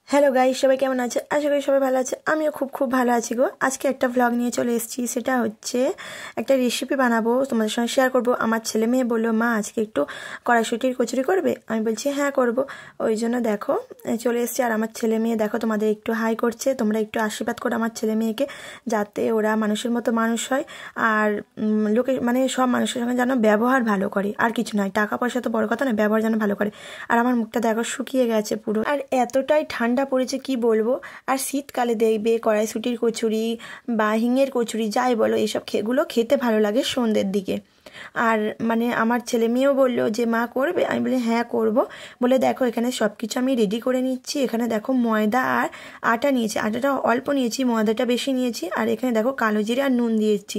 Hello guys, সবাই কেমন আছে? আশা করি সবাই ভালো আছে। আমিও খুব খুব ভালো আছি গো। আজকে একটা ভ্লগ নিয়ে চলে এসেছি। সেটা হচ্ছে একটা রেসিপি বানাবো, তোমাদের সঙ্গে শেয়ার করব। আমার ছেলে মেয়ে বললো, মা আজকে একটু কড়াইশুঁটির কচুরি করবে? আমি বলছি হ্যাঁ করব। ওই জন্য দেখো চলে এসেছি। আর আমার ছেলে মেয়ে দেখো তোমাদের একটু হাই করছে। তোমরা একটু আশীর্বাদ করো আমার ছেলে মেয়েকে, যাতে ওরা মানুষের মতো মানুষ হয়। আর লোকে মানে সব মানুষের সঙ্গে যেন ব্যবহার ভালো করে, আর কিছু নয়। টাকা পয়সা তো বড় কথা না, ব্যবহার যেন ভালো করে। আর আমার মুখটা দেখো শুকিয়ে গেছে পুরো, আর এতটাই ঠান্ডা পড়েছে কি বলবো। আর শীতকালে দেখবে কড়াইশুঁটির কচুরি বা হিঙের কচুরি যাই বলো, এইসব গুলো খেতে ভালো লাগে সন্ধ্যের দিকে। আর মানে আমার ছেলে মেয়েও বললো যে মা করবে? আমি বলি হ্যাঁ করব। বলে দেখো এখানে সব কিছু আমি রেডি করে নিচ্ছি। এখানে দেখো ময়দা আর আটা নিয়েছি, আটাটা অল্প নিয়েছি, ময়দাটা বেশি নিয়েছি। আর এখানে দেখো কালো জিরে আর নুন দিয়েছি।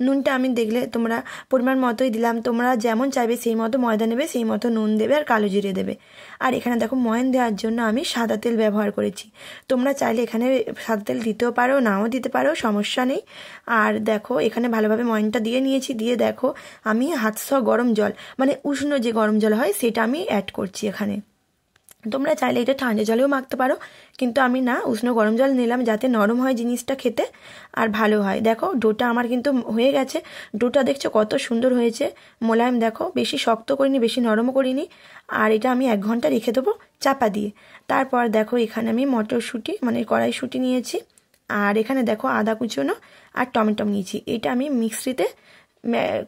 নুনটা আমি দেখলে তোমরা পরিমাণ মতোই দিলাম, তোমরা যেমন চাইবে সেই মতো ময়দা নেবে, সেই মতো নুন দেবে আর কালো জিরে দেবে। আর এখানে দেখো ময়ান দেওয়ার জন্য আমি সাদা তেল ব্যবহার করেছি। তোমরা চাইলে এখানে সাদা তেল দিতেও পারো, নাও দিতে পারো, সমস্যা নেই। আর দেখো এখানে ভালোভাবে ময়ানটা দিয়ে নিয়েছি। দিয়ে দেখো আমি হাতসহ গরম জল, মানে উষ্ণ যে গরম জল হয় সেটা আমি অ্যাড করছি এখানে। তোমরা চাইলে এটা ঠান্ডা জলেও মাখতে পারো, কিন্তু আমি না উষ্ণ গরম জল নিলাম, যাতে নরম হয় জিনিসটা খেতে আর ভালো হয়। দেখো ডোটা আমার কিন্তু হয়ে গেছে। ডোটা দেখছো কত সুন্দর হয়েছে, মোলায়েম। দেখো বেশি শক্ত করিনি, বেশি নরমও করিনি। আর এটা আমি 1 ঘন্টা রেখে দেবো চাপা দিয়ে। তারপর দেখো এখানে আমি মটরশুঁটি মানে কড়াইশুঁটি নিয়েছি। আর এখানে দেখো আদা কুচোনো আর টমেটো নিয়েছি। এটা আমি মিক্সিতে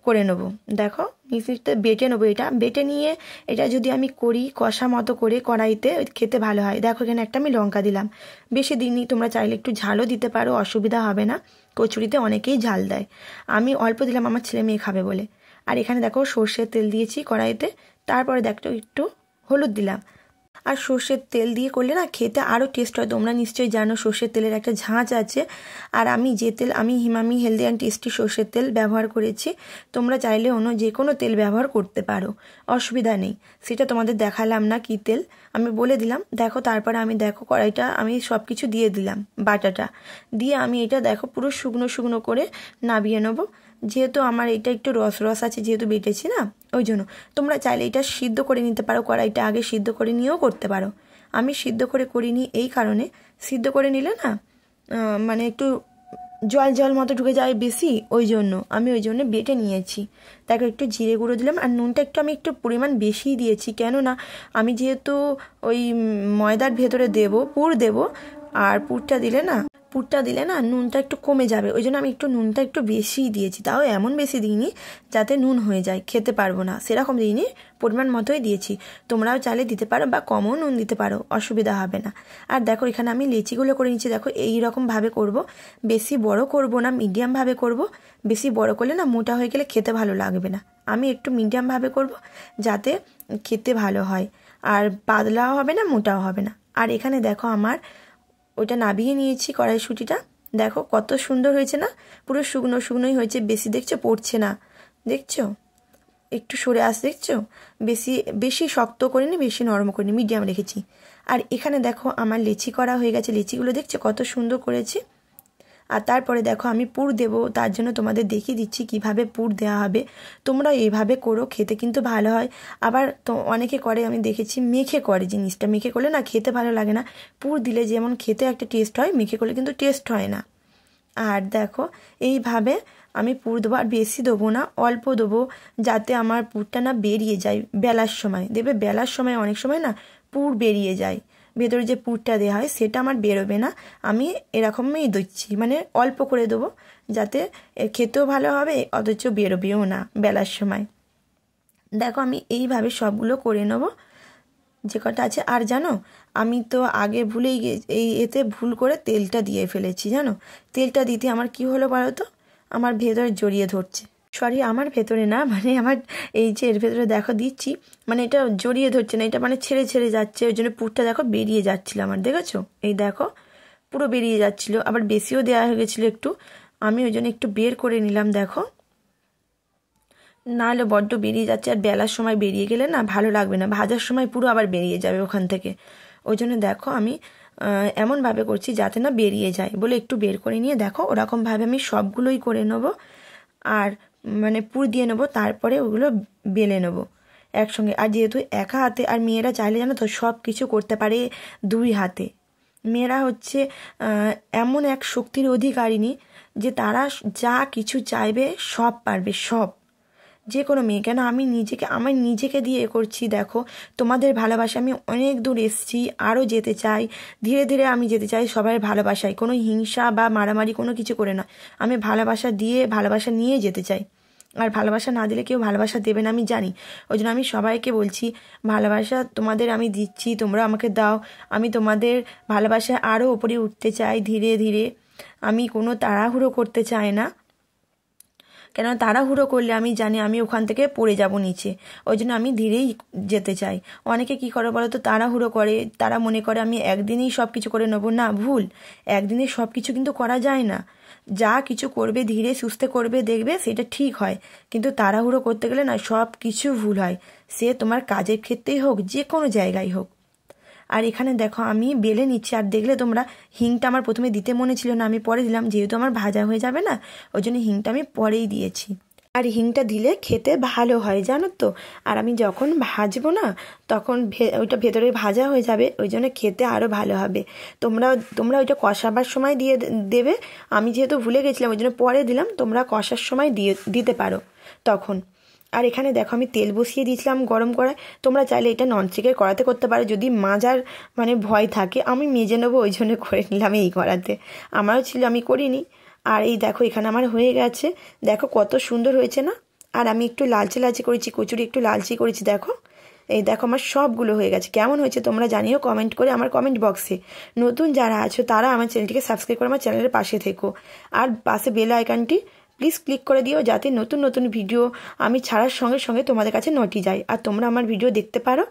করে নেবো। দেখো মিক্সিতে বেটে নেবো। এটা বেটে নিয়ে এটা যদি আমি করি কষা মতো করে কড়াইতে, খেতে ভালো হয়। দেখো এখানে একটা আমি লঙ্কা দিলাম, বেশি দিনই। তোমরা চাইলে একটু ঝালও দিতে পারো, অসুবিধা হবে না। কচুরিতে অনেকেই ঝাল দেয়, আমি অল্প দিলাম আমার ছেলে মেয়ে খাবে বলে। আর এখানে দেখো সর্ষের তেল দিয়েছি কড়াইতে। তারপরে দেখো একটু হলুদ দিলাম। আর সর্ষের তেল দিয়ে করলে না খেতে আরও টেস্ট হয়। তোমরা নিশ্চয়ই জানো সর্ষের তেলের একটা ঝাঁঝ আছে। আর আমি যে তেল, আমি হিমামি হেলদি অ্যান্ড টেস্টি সর্ষের তেল ব্যবহার করেছি। তোমরা চাইলে অন্য যে কোনো তেল ব্যবহার করতে পারো, অসুবিধা নেই। সেটা তোমাদের দেখালাম না কী তেল, আমি বলে দিলাম। দেখো তারপরে আমি দেখো কড়াইটা আমি সব কিছু দিয়ে দিলাম, বাটাটা দিয়ে আমি এটা দেখো পুরো শুকনো শুকনো করে নাবিয়ে নেবো। যেহেতু আমার এটা একটু রস রস আছে, যেহেতু বেটেছি না, ওই জন্য। তোমরা চাইলে এটা সিদ্ধ করে নিতে পারো, কড়াইটা আগে সিদ্ধ করে নিয়েও করতে পারো। আমি সিদ্ধ করে করিনি এই কারণে, সিদ্ধ করে নিলে না মানে একটু জল জল মতো ঢুকে যায় বেশি, ওই জন্য আমি ওই জন্য বেটে নিয়েছি। তাকে একটু জিরে গুঁড়ো দিলাম। আর নুনটা আমি একটু পরিমাণ বেশিই দিয়েছি, কেননা আমি যেহেতু ওই ময়দার ভেতরে দেবো, পুর দেবো। আর পুরটা দিলে না নুনটা একটু কমে যাবে, ওই জন্য আমি একটু নুনটা একটু বেশিই দিয়েছি। তাও এমন বেশি দিইনি যাতে নুন হয়ে যায়, খেতে পারবো না, সেরকম দিইনি, পরিমাণ মতোই দিয়েছি। তোমরাও চাইলে দিতে পারো বা কমও নুন দিতে পারো, অসুবিধা হবে না। আর দেখো এখানে আমি লেচিগুলো করে নিচ্ছি। দেখো এইরকমভাবে করব, বেশি বড় করব না, মিডিয়ামভাবে করব। বেশি বড় করলে না মোটা হয়ে গেলে খেতে ভালো লাগবে না। আমি একটু মিডিয়ামভাবে করব, যাতে খেতে ভালো হয়, আর পাতলাও হবে না, মোটাও হবে না। আর এখানে দেখো আমার ওইটা নাবিয়ে নিয়েছি কড়াইশুঁটিটা। দেখো কত সুন্দর হয়েছে না, পুরো শুকনো শুকনোই হয়েছে, বেশি দেখছো পড়ছে না, দেখছো একটু সরে দেখছো। বেশি বেশি শক্ত করিনি, বেশি নরম করিনি, মিডিয়াম রেখেছি। আর এখানে দেখো আমার লেচি করা হয়ে গেছে। লেচিগুলো দেখছো কত সুন্দর করেছি। আর তারপরে দেখো আমি পুর দেব, তার জন্য তোমাদের দেখিয়ে দিচ্ছি কিভাবে পুর দেওয়া হবে। তোমরা এইভাবে করো, খেতে কিন্তু ভালো হয়। আবার তো অনেকে করে, আমি দেখেছি মেখে করে জিনিসটা, মেখে করলে না খেতে ভালো লাগে না। পুর দিলে যেমন খেতে একটা টেস্ট হয়, মেখে করলে কিন্তু টেস্ট হয় না। আর দেখো এইভাবে আমি পুর দেবো, আর বেশি দেবো না, অল্প দেবো, যাতে আমার পুরটা না বেরিয়ে যায় বেলার সময়। দেখবে বেলার সময় অনেক সময় না পুর বেরিয়ে যায়, ভেতরে যে পুরটা দেওয়া হয় সেটা আমার বেরোবে না। আমি এরকমই দিচ্ছি, মানে অল্প করে দেবো, যাতে খেতেও ভালো হবে, অথচ বেরোবেও না বেলার সময়। দেখো আমি এইভাবে সবগুলো করে নেবো যে কটা আছে। আর জানো আমি তো আগে ভুলেই এতে ভুল করে তেলটা দিয়ে ফেলেছি, জানো। তেলটা দিতে আমার কি হলো বলো তো, আমার ভেতরে জড়িয়ে ধরছে। সরি, আমার ভেতরে না, মানে আমার এই যে এর ভেতরে দেখো দিচ্ছি, মানে এটা জড়িয়ে ধরছে না, এটা মানে ছেড়ে ছেড়ে যাচ্ছে। ওই জন্য পুরটা দেখো বেরিয়ে যাচ্ছিল আমার, দেখেছো? এই দেখো পুরো বেরিয়ে যাচ্ছিলো, আবার বেশিও দেওয়া হয়ে গেছিলো একটু। আমি ওই জন্য একটু বের করে নিলাম, দেখো নাহলে বড্ড বেরিয়ে যাচ্ছে। আর বেলার সময় বেরিয়ে গেলে না ভালো লাগবে না, ভাজার সময় পুরো আবার বেরিয়ে যাবে ওখান থেকে। ওই জন্য দেখো আমি এমনভাবে করছি যাতে না বেরিয়ে যায় বলে একটু বের করে নিয়ে দেখো ওরকমভাবে আমি সবগুলোই করে নেবো। আর মানে পুর দিয়ে নেবো, তারপরে ওগুলো বেলে নেবো। একসঙ্গে। আর যেহেতু একা হাতে, আর মেয়েরা চাইলে জানো তো সব কিছু করতে পারে 2 হাতে। মেয়েরা হচ্ছে এমন এক শক্তির অধিকারিণী যে তারা যা কিছু চাইবে সব পারবে, সব। যে কোনো মেয়ে, কেন আমি নিজেকে দিয়ে করছি। দেখো তোমাদের ভালোবাসা আমি অনেক দূর এসেছি, আরও যেতে চাই, ধীরে ধীরে আমি যেতে চাই সবার ভালোবাসায়, কোনো হিংসা বা মারামারি কোনো কিছু করে না। আমি ভালোবাসা দিয়ে, ভালোবাসা নিয়ে যেতে চাই। আর ভালোবাসা না দিলে কেউ ভালোবাসা দেবে না, আমি জানি। ওই জন্য আমি সবাইকে বলছি ভালোবাসা তোমাদের আমি দিচ্ছি, তোমরা আমাকে দাও। আমি তোমাদের ভালোবাসায় আরও উপরে উঠতে চাই ধীরে ধীরে। আমি কোনো তাড়াহুড়ো করতে চাই না, কেন তাড়াহুড়ো করলে আমি জানি আমি ওখান থেকে পড়ে যাব নিচে। ওই জন্য আমি ধীরেই যেতে চাই। অনেকে কি করে বলো তো, তাড়াহুড়ো করে, তারা মনে করে আমি একদিনেই সব কিছু করে নেবো। না, ভুল। একদিনে সব কিছু কিন্তু করা যায় না। যা কিছু করবে ধীরে সুস্থে করবে, দেখবে সেটা ঠিক হয়। কিন্তু তাড়াহুড়ো করতে গেলে না সব কিছু ভুল হয়, সে তোমার কাজের ক্ষেত্রেই হোক, যে কোনো জায়গায় হোক। আর এখানে দেখো আমি বেলে নিচ্ছি। আর দেখলে তোমরা, হিংটা আমার প্রথমে দিতে মনে ছিল না, আমি পরে দিলাম, যেহেতু আমার ভাজা হয়ে যাবে না, ওই জন্য হিংটা আমি পরেই দিয়েছি। আর হিংটা দিলে খেতে ভালো হয় জানো তো। আর আমি যখন ভাজবো না, তখন ওইটা ভেতরে ভাজা হয়ে যাবে, ওই জন্য খেতে আরও ভালো হবে। তোমরা ওইটা কষাবার সময় দেবে। আমি যেহেতু ভুলে গেছিলাম ওই জন্য পরে দিলাম, তোমরা কষার সময় দিতে পারো তখন। আর এখানে দেখো আমি তেল বসিয়ে দিয়েছিলাম গরম করায়। তোমরা চাইলে এটা ননস্টিকের কড়াতে করতে পারো, যদি মাজার ভয় থাকে। আমি মেজে নেবো, ওই জন্য করে নিলাম এই কড়াতে। আমারও ছিল, আমি করিনি। আর এই দেখো এখানে আমার হয়ে গেছে, দেখো কত সুন্দর হয়েছে না। আর আমি একটু লালচে লালচে করেছি, কচুরি একটু লালচে করেছি। দেখো এই দেখো আমার সবগুলো হয়ে গেছে। কেমন হয়েছে তোমরা জানিও কমেন্ট করে আমার কমেন্ট বক্সে। নতুন যারা আছো তারা আমার চ্যানেলটিকে সাবস্ক্রাইব করে আমার চ্যানেলের পাশে থেকো। আর পাশে বেল আইকনটি প্লিজ ক্লিক করে দিও, যাতে নতুন নতুন ভিডিও আমি ছাড়ার সঙ্গে সঙ্গে তোমাদের কাছে নোটি যায়, আর তোমরা আমার ভিডিও দেখতে পারো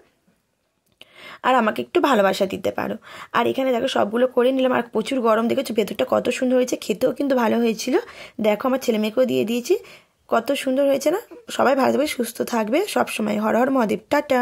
আর আমাকে একটু ভালোবাসা দিতে পারো। আর এখানে দেখো সবগুলো করে নিলাম। আর প্রচুর গরম, দেখেছো ভেতরটা কত সুন্দর হয়েছে, খেতেও কিন্তু ভালো হয়েছিল। দেখো আমার ছেলে মেয়েকেও দিয়ে দিয়েছি, কত সুন্দর হয়েছে না। সবাই ভালো থাকবে, সুস্থ থাকবে সব সময়। হর হর মহাদেব, টাটা।